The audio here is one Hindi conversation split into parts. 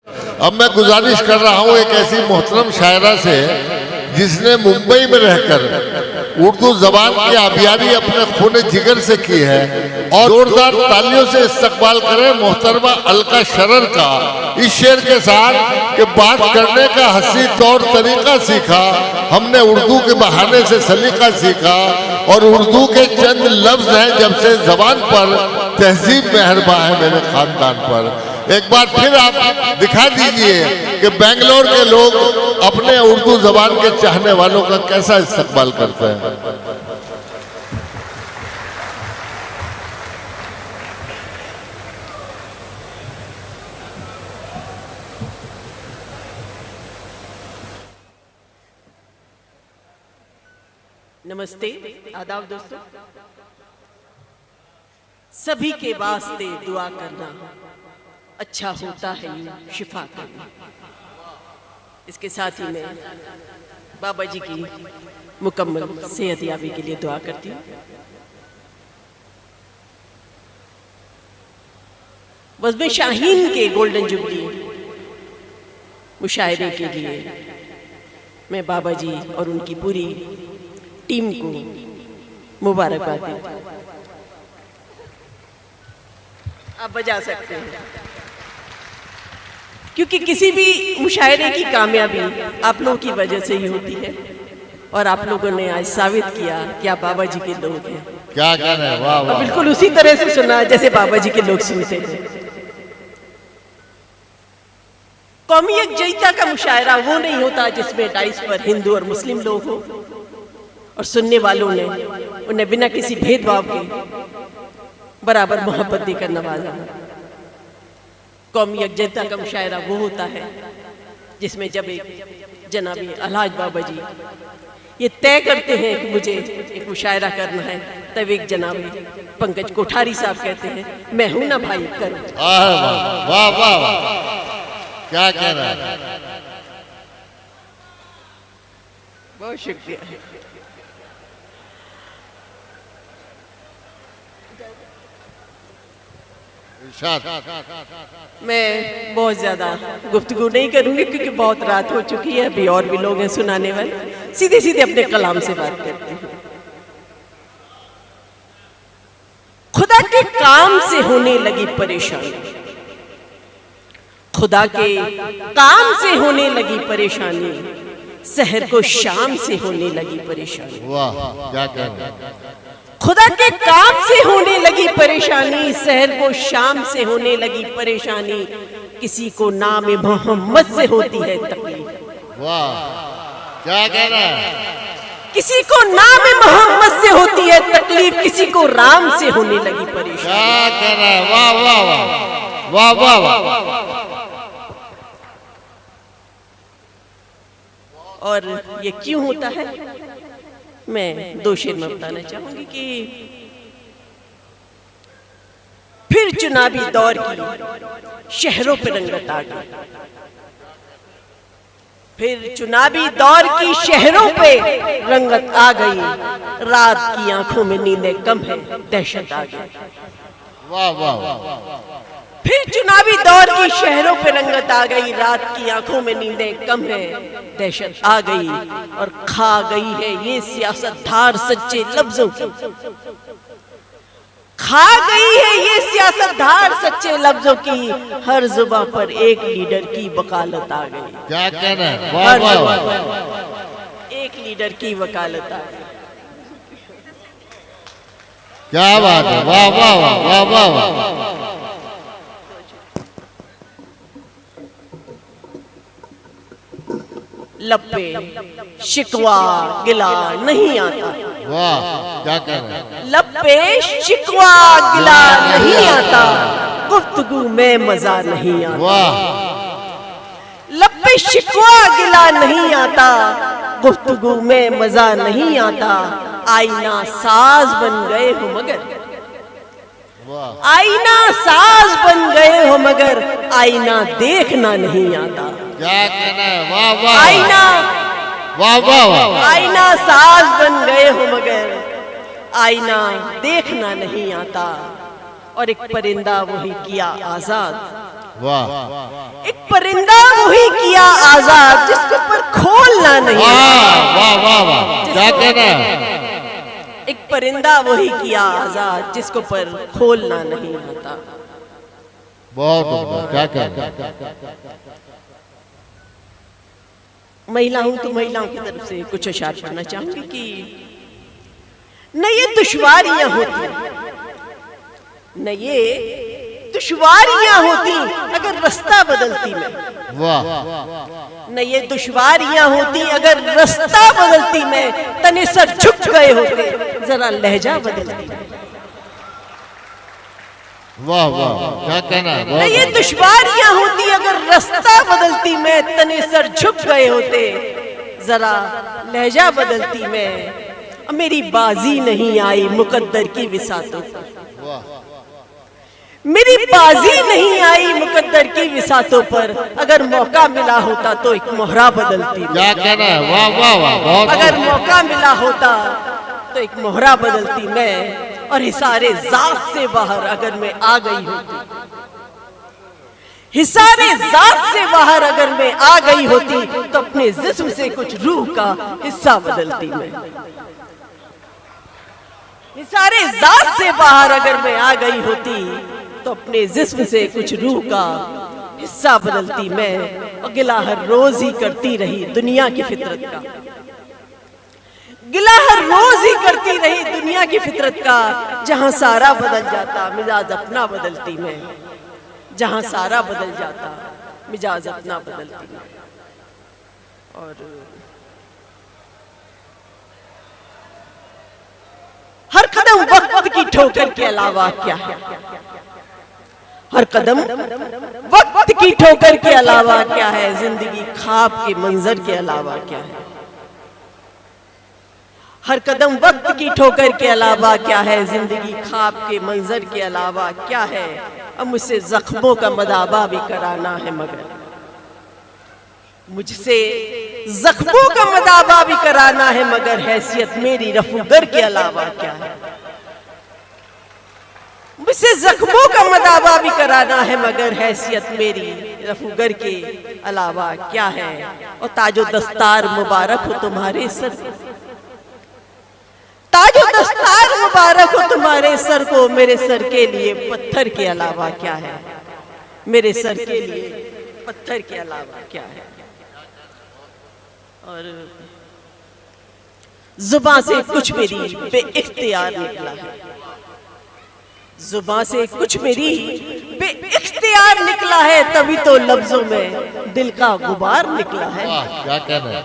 अब मैं गुजारिश कर रहा हूँ एक ऐसी मोहतरम शायरा से जिसने मुंबई में रहकर उर्दू जबान की आबियारी अपने खून जिगर से की है, और जोरदार तालियों से इस्तकबाल करें मोहतरमा अलका शरर का इस शेर के साथ कि बात करने का हंसी तौर तरीका सीखा हमने, उर्दू के बहाने से सलीका सीखा, और उर्दू के चंद लफ्ज हैं जब से जबान पर तहजीब मेहरबा है मेरे खानदान पर। एक बार फिर आप दिखा दीजिए कि बेंगलोर के लोग अपने उर्दू जबान के चाहने वालों का कैसा इस्तकबाल करते हैं। नमस्ते, आदाब दोस्तों। सभी के वास्ते दुआ करना अच्छा होता है यूं शिफा करना। इसके साथ ही मैं बाबा जी की मुकम्मल सेहतयाबी के लिए दुआ करती हूँ। वज़्म शाहीन के गोल्डन जुबली मुशायरे के लिए मैं बाबा जी और उनकी पूरी टीम को मुबारकबाद देती हूँ। आप बजा सकते हैं, क्योंकि किसी भी मुशायरे की कामयाबी आप लोगों की वजह से ही होती है, और आप लोगों ने आज साबित किया कि आप बाबा जी के लोग हैं। क्या कह रहे हैं, वाह वाह। बिल्कुल उसी तरह से सुना जैसे बाबा जी के लोग सुनते हैं। कौमी यकजहती का मुशायरा वो नहीं होता जिसमें डाइस पर हिंदू और मुस्लिम लोग हो और सुनने वालों ने उन्हें बिना किसी भेदभाव के बराबर मोहब्बत देकर नवाजा। कौमी यकजहती का मुशायरा वो होता है जिसमें जब एक जनाबी अलहाज बाबा जी ये तय करते हैं कि मुझे एक मुशायरा करना है, तब एक जनाबी पंकज कोठारी साहब कहते हैं मैं हूं ना भाई, करो। वाह वाह वाह, क्या कह रहा है, बहुत शुक्रिया। मैं बहुत ज्यादा गुफ्तगू नहीं करूंगी क्योंकि बहुत रात हो चुकी है, अभी और भी लोग हैं सुनाने वाले। सीधे सीधे अपने कलाम से बात करती हूँ। खुदा के काम से होने लगी परेशानी, खुदा के काम से होने लगी परेशानी, सहर को शाम से होने लगी परेशानी। वाह, क्या कह रहे हैं। खुदा के काम से होने लगी परेशानी, सहर को शाम से होने लगी परेशानी, किसी को नाम मोहम्मद से होती है तकलीफ। वाह, क्या कह रहा है। किसी को नाम मोहम्मद से होती है तकलीफ, किसी को राम से होने लगी परेशानी। क्या कह रहा है, वाह वाह वाह वाह वाह वाह। और ये क्यों होता है, मैं दो शेर में बताना चाहूंगी कि फिर चुनावी दौर की शहरों पर रंगत आ गई, फिर चुनावी दौर की शहरों पे रंगत आ गई, रात की आंखों में नींदें कम है, दहशत आ गई। वाह वाह वाह। फिर चुनावी दौर की शहरों पे रंगत आ गई, रात की आंखों में नींदें कम है, दहशत आ गई, और खा गई है ये सियासत धार सच्चे लफ्जों की, खा गई है ये सियासत धार सच्चे लफ्जों की, हर जुबान पर एक लीडर की वकालत आ गई। क्या कह रहे हैं, वाह वाह वाह। एक लीडर की वकालत आ गई। क्या बात है, वाह वाह वाह वाह वाह। लपे शिकवा गिला नहीं आता। वाह, क्या कह रहे हैं। लपे शिकवा गिला नहीं आता, गुफ्तगू में मजा नहीं आता। वाह। लपे शिकवा गिला नहीं आता, गुफ्तगू में मजा नहीं आता, आईना साज बन गए हो मगर, आईना साज बन गए हो मगर, आईना देखना नहीं आता। क्या कहना है, वाह वाह। आईना वाह वाह वाह। आईना साज बन गए हो मगर, आईना देखना नहीं आता। और एक परिंदा वही किया आजाद, वाह एक परिंदा वही किया आजाद जिसके ऊपर खोलना नहीं वाह वाह वाह वाह, क्या कहना है? एक परिंदा वही किया आजाद जिसको पर खोलना नहीं आता। बहुत उम्दा, क्या कहना है? महिला हूं तो महिलाओं की तरफ से कुछ अशार पढ़ना चाहूंगी कि न ये दुश्वारियां होती, न ये दुश्वारियां होती अगर रास्ता बदलती मैं। वाह न ये दुश्वारियां होती अगर रास्ता बदलती मैं, तने सर झुक गए होते जरा लहजा बदलती मैं। वाह वाह, क्या कहना है? न ये दुश्वारियां होती अगर रास्ता बदलती मैं, तने सर झुक गए होते जरा लहजा बदलती मैं। मेरी बाजी नहीं आई मुकद्दर की विसातों पर, मेरी बाजी नहीं आई मुकद्दर की विसातों पर। अगर मौका मिला होता तो एक मोहरा बदलती मैं। क्या कहना है? वाह वाह वाह, बहुत अगर मौका मिला होता तो एक मोहरा बदलती मैं। और हिसारे जात से बाहर अगर मैं आ गई होती, हिसारे जात से बाहर अगर मैं आ गई होती तो अपने जिस्म से कुछ रूह का हिस्सा बदलती मैं। हिसारे जात से बाहर अगर मैं आ गई होती तो अपने जिस्म से कुछ रूह का हिस्सा बदलती मैं। और गिला हर रोज ही करती रही दुनिया की फितरत का, गिला हर रोज ही करती रही दुनिया की फितरत का। जहां सारा बदल जाता मिजाज अपना बदलती मैं, जहां सारा बदल जाता मिजाज अपना बदलती मैं। और हर कदम वक्त की ठोकर के अलावा क्या है? हर कदम वक्त की ठोकर के अलावा क्या है? जिंदगी ख्वाब के मंजर के अलावा क्या है? हर कदम वक्त की ठोकर के अलावा क्या है? जिंदगी ख्वाब के मंजर के अलावा क्या है? अब मुझसे जख्मों का मदाबा भी कराना है, मगर मुझसे जख्मों का मदाबा भी कराना है, मगर हैसियत मेरी रफूगर के अलावा क्या है? मुझसे जख्मों का मदाबा भी कराना है, मगर हैसियत मेरी रफूगर के अलावा क्या है? और ताजो दस्तार मुबारक हो तुम्हारे सर, ताजो दस्तार मुबारक हो तुम्हारे सर को। मेरे सर के लिए पत्थर के अलावा क्या है? मेरे सर के लिए पत्थर के अलावा क्या है? और जुबान से कुछ मेरी बेइख्तियार निकला है, जुबान से कुछ मेरी बेइख्तियार निकला है, तभी तो लफ्जों में दिल का गुबार निकला है। क्या कहना है?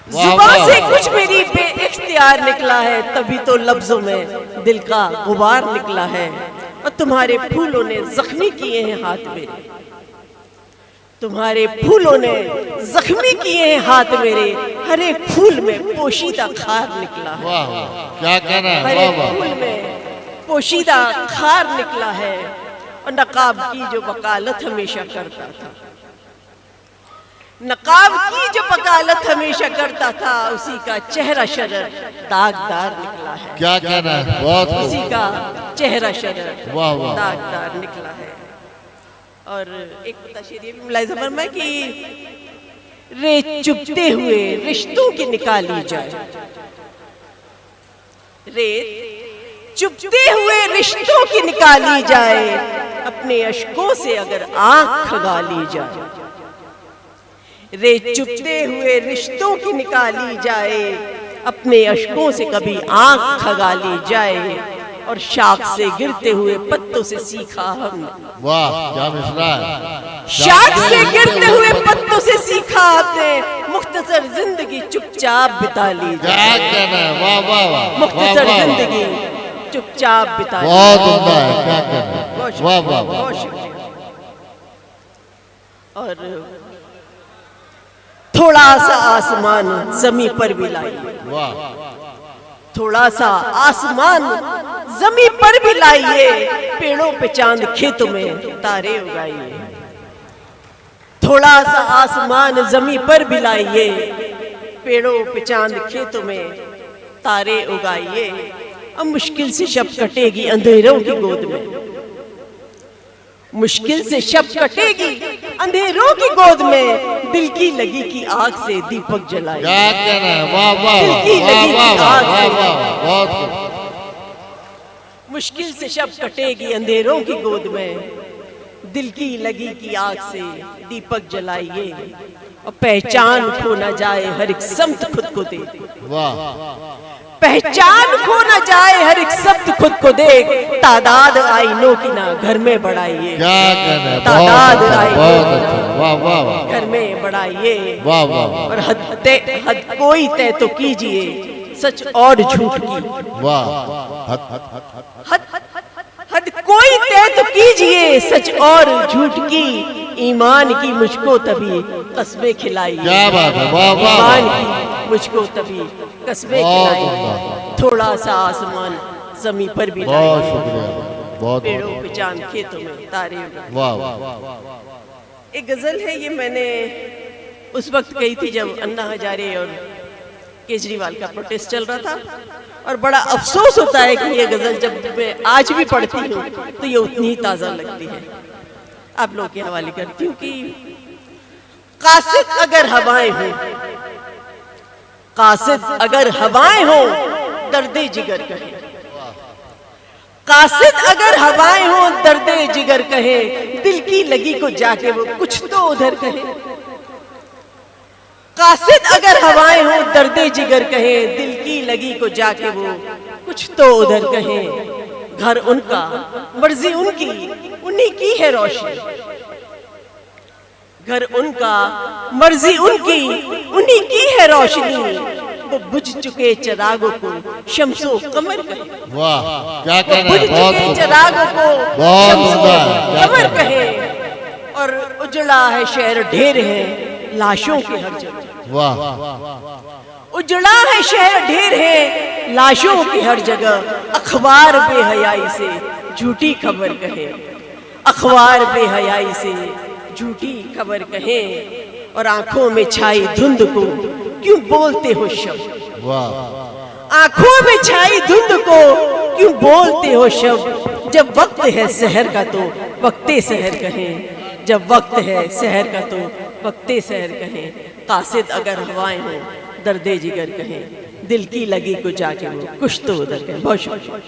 जुबान से कुछ मेरी बेइख्तियार निकला है, तभी तो लफ्जों में दिल का गुबार निकला है। और तुम्हारे फूलों ने जख्मी किए हैं हाथ मेरे, तुम्हारे फूलों ने जख्मी किए हैं हाथ मेरे। हर एक फूल में पोशीदा खार निकला है, वाह वाह, क्या कहना है? हर वाह एक वाह, फूल में पोशीदा खार निकला है। और नकाब की जो वकालत हमेशा करता था, नकाब की जो वकालत हमेशा करता था, उसी का चेहरा शरर दागदार निकला है। क्या कहना है? बहुत खूब। उसी का चेहरा शरर वाह वाह, दागदार निकला है। और एक शेर भी मुलाहिजा फरमाए कि रेत चुभते हुए रिश्तों की निकाली जाए, रेत चुभते हुए रिश्तों की निकाली जाए, अपने अश्कों से अगर आंख खगा ली जाए। रेत चुभते हुए रिश्तों की निकाली जाए, अपने अश्कों से कभी आंख खगा ली जाए। और शाख से गिरते हुए पत्तों से सीखा हमने, वाह क्या मिसरा है? शाख से गिरते हुए पत्तों से सीखा आपने, मुख्तसर जिंदगी चुपचाप बिता ली क्या जाए। कहना है? वाह वाह वाह, मुख्तसर वाह, वाह, जिंदगी चुपचाप बिता ली बहुत जाए। उम्दा है, क्या कहना है? बहुत वाह शुक्रिया, वाह वाह, बहुत शुक्रिया। और थोड़ा सा आसमान जमी पर भी लाइए, वाह थोड़ा सा आसमान जमी पर भी लाइए, पेड़ों पे चांद खेतों में तारे उगाइए। थोड़ा सा आसमान जमी पर भी लाइए, पेड़ों पे चांद खेतों में तारे उगाइए। अब मुश्किल से शब कटेगी अंधेरों की गोद में, मुश्किल से शब कटेगी अंधेरों की गोद में, दिल की लगी की आग से दीपक जलाए। क्या कहना है, वाह वाह दिल की वाह लगी वाह की वाह आग वाह से। वाह, बहुत खूब। मुश्किल से शब कटेगी अंधेरों की गोद में, दिल की लगी की आग से दीपक जलाइए, और पहचान खो न जाए हर एक समत खुद को दे। वाह, पहचान खो न जाए हर एक शब्द खुद को देख, तादाद आईनों की ना घर में बढ़ाइए। क्या कहना है, तादाद बहुत अच्छा, आईनों बहुत अच्छा, वाह वाह वाह घर में बढ़ाइए। वाह वाह वाह, और हद कोई तय तो कीजिए सच और झूठ की। वाह, हद कोई तय तो कीजिए सच और झूठ की, ईमान की मुझको तभी कस्बे खिलाइए। क्या बात है, वाह वाह ईमान वाह, की मुझको तभी कस्बे बहुत खिलाइए। उम्दा। थोड़ा सा आसमान जमीन पर भी बहुत लाइए, शुक्रिया, बहुत पेड़ों पे चांद खेतों में तारे उड़ाइए। वाह वाह, एक गजल है, ये मैंने उस वक्त कही थी जब अन्ना हजारे और केजरीवाल का प्रोटेस्ट चल रहा था, और बड़ा अफसोस होता है कि ये गजल जब मैं आज भी पढ़ती हूँ तो ये उतनी ही ताज़ा लगती है। आप लोग के हवाले करती हूँ कि कासिद अगर हवाएं हो, कासिद अगर हवाएं हो दर्दे जिगर कहे, कासिद अगर हवाएं हो दर्दे जिगर कहे, दिल की लगी को जाके वो कुछ तो उधर कहे। कासिद अगर हवाएं हो दर्दे जिगर कहे, दिल की लगी को जाके वो कुछ तो उधर कहे। घर उनका मर्जी उनकी, उन्हीं की है रोशनी। घर उनका मर्जी उनकी, उन्हीं की है रोशनी। वो बुझ चुके चिरागों को शम्सो कमर कहे। वाह, क्या कहना बुझ है, बहुत चुके खूब, चिरागों को बहुत शम्सो उम्दा है, क्या कमर कहना है। कहे। और उजड़ा है शहर ढेर है लाशों के हर जगह। वाह, उजड़ा है शहर ढेर है लाशों की हर जगह। अखबार बेहयाई से झूठी खबर कहे, अखबार बेहयाई से झूठी खबर कहे। और आंखों में छाई धुंध को क्यों बोलते हो शब्द, वाह, आंखों में छाई धुंध को क्यों बोलते हो शब्द। जब वक्त है शहर का तो वक्ते शहर कहें, जब वक्त है शहर का तो वक्ते शहर कहें। कासिद अगर हवाएं हो दर्दे जिगर कहें, दिल की लगी को जाके वो कुछ तो उधर कहें। बहुत शुक्रिया।